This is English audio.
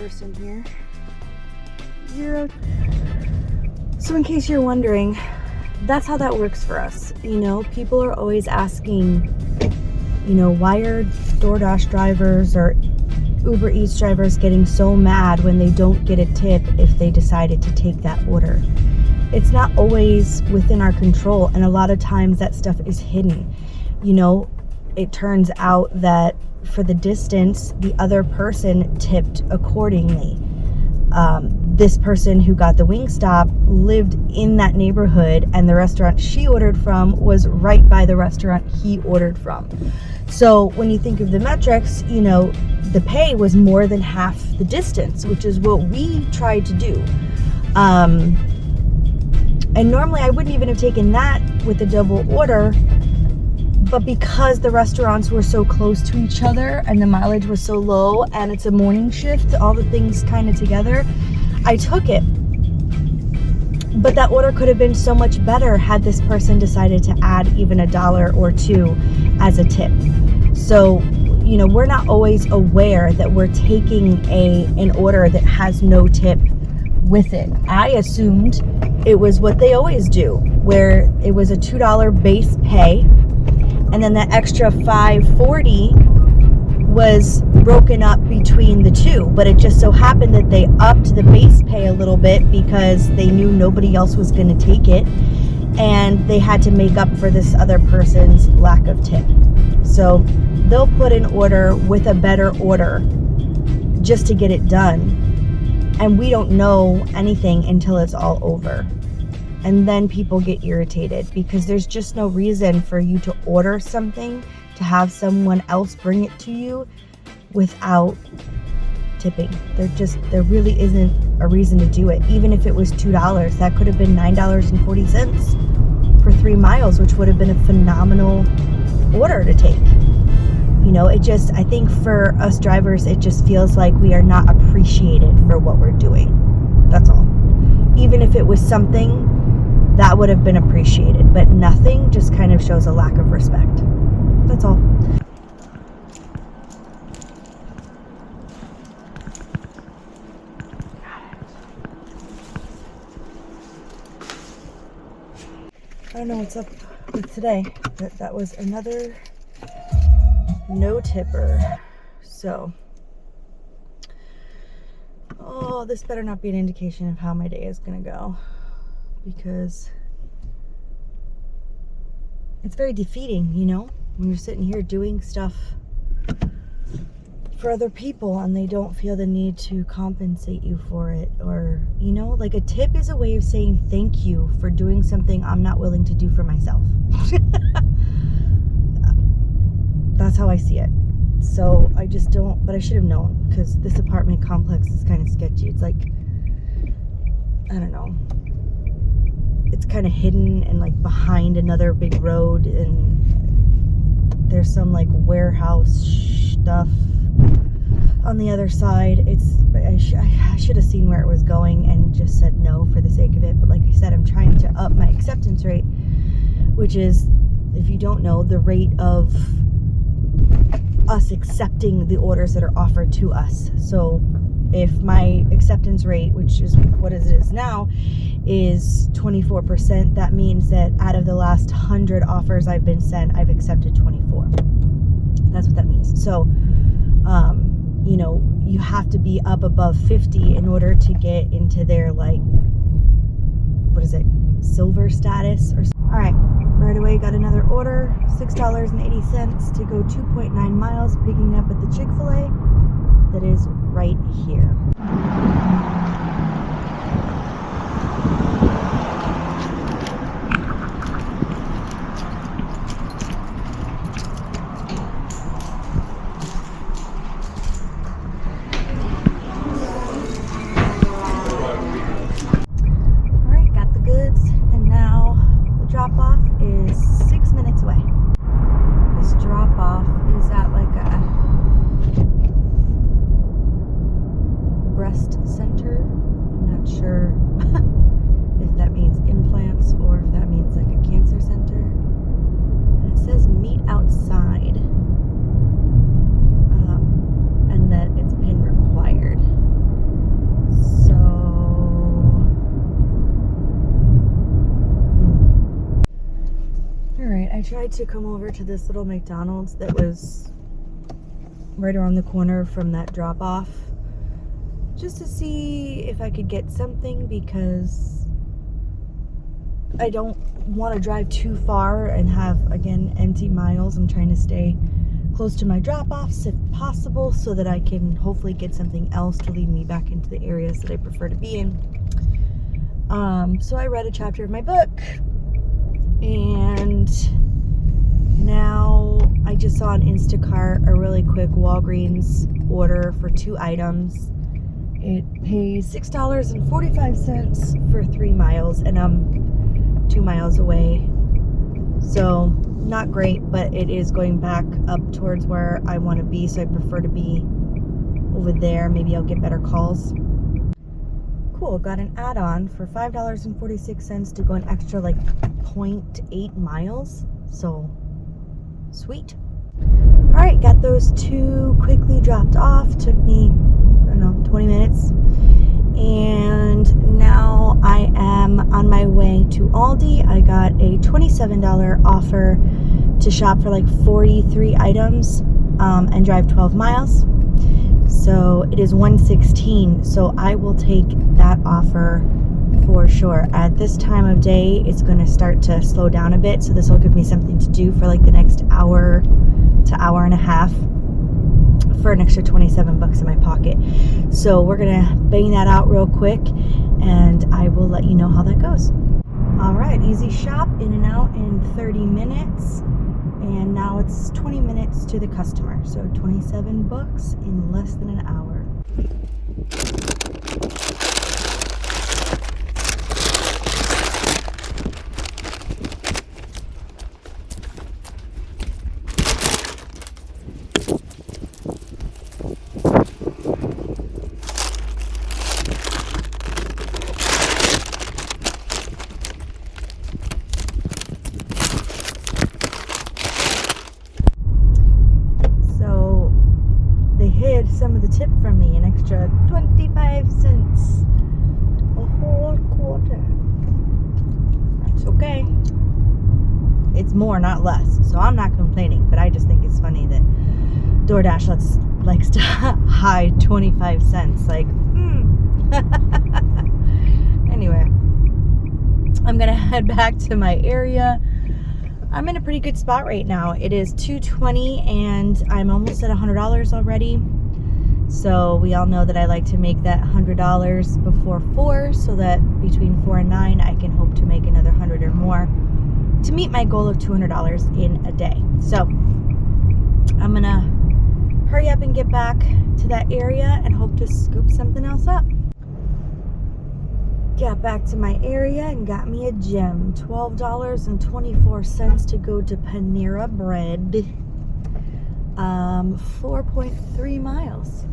person here. 0. So in case you're wondering, that's how that works for us. You know, people are always asking, you know, why are DoorDash drivers or Uber Eats drivers getting so mad when they don't get a tip if they decided to take that order? It's not always within our control, and a lot of times that stuff is hidden. You know, it turns out that for the distance, the other person tipped accordingly. This person who got the Wingstop lived in that neighborhood, and the restaurant she ordered from was right by the restaurant he ordered from. So when you think of the metrics, you know, the pay was more than half the distance, which is what we tried to do. And normally I wouldn't even have taken that with the double order, but because the restaurants were so close to each other and the mileage was so low and it's a morning shift, all the things kind of together, I took it. But that order could have been so much better had this person decided to add even $1 or $2 as a tip. So, you know, we're not always aware that we're taking an order that has no tip with it. I assumed it was what they always do, where it was a $2 base pay, and then the extra $5.40 was broken up between the two. But it just so happened that they upped the base pay a little bit because they knew nobody else was going to take it, and they had to make up for this other person's lack of tip. So they'll put an order with a better order just to get it done. And we don't know anything until it's all over. And then people get irritated because there's just no reason for you to order something to have someone else bring it to you without tipping. There really isn't a reason to do it. Even if it was $2, that could have been $9.40 for 3 miles, which would have been a phenomenal order to take. You know, I think for us drivers, it just feels like we are not appreciated for what we're doing. That's all. Even if it was something that would have been appreciated, but nothing just kind of shows a lack of respect. That's all. I don't know what's up with today, but that was another no tipper. So, this better not be an indication of how my day is gonna go, because it's very defeating, you know, when you're sitting here doing stuff for other people and they don't feel the need to compensate you for it. Or, you know, like a tip is a way of saying thank you for doing something I'm not willing to do for myself. That's how I see it. So I just don't, but I should have known, because this apartment complex is kind of sketchy. It's like, I don't know, it's kind of hidden and like behind another big road, and there's some like warehouse stuff on the other side. I should have seen where it was going and just said no for the sake of it. But like I said, I'm trying to up my acceptance rate, which is, if you don't know, the rate of us accepting the orders that are offered to us. So if my acceptance rate, which is what it is now, is 24%, that means that out of the last 100 offers I've been sent, I've accepted 24. That's what that means. So, you know, you have to be up above 50 in order to get into their, like, what is it, silver status or something. All right, right away got another order, $6.80 to go 2.9 miles, picking up at the Chick-fil-A that is right here. tried to come over to this little McDonald's that was right around the corner from that drop off just to see if I could get something, because I don't want to drive too far and have, again, empty miles. I'm trying to stay close to my drop-offs if possible so that I can hopefully get something else to lead me back into the areas that I prefer to be in. So I read a chapter of my book, and now I just saw on Instacart a really quick Walgreens order for 2 items. It pays $6.45 for 3 miles, and I'm 2 miles away. So not great, but it is going back up towards where I want to be, so I prefer to be over there. Maybe I'll get better calls. Cool, got an add-on for $5.46 to go an extra like 0.8 miles. So sweet. All right, got those 2 quickly dropped off. Took me, I don't know, 20 minutes. And now I am on my way to Aldi. I got a $27 offer to shop for like 43 items and drive 12 miles. So it is $116. So I will take that offer for sure. At this time of day, it's going to start to slow down a bit. So this will give me something to do for like the next hour to hour and a half for an extra 27 bucks in my pocket. So we're going to bang that out real quick, and I will let you know how that goes. All right, easy shop, in and out in 30 minutes. And now it's 20 minutes to the customer. So 27 bucks in less than an hour. Some of the tip from me, an extra 25 cents, a whole quarter. That's okay. It's more, not less, so I'm not complaining, but I just think it's funny that DoorDash likes to hide 25 cents. Like, Anyway, I'm gonna head back to my area. I'm in a pretty good spot right now. It is 2:20 and I'm almost at $100 already. So we all know that I like to make that $100 before 4, so that between 4 and 9 I can hope to make another 100 or more to meet my goal of $200 in a day. So I'm gonna hurry up and get back to that area and hope to scoop something else up. Got back to my area and got me a gem. $12.24 to go to Panera Bread. 4.3 miles.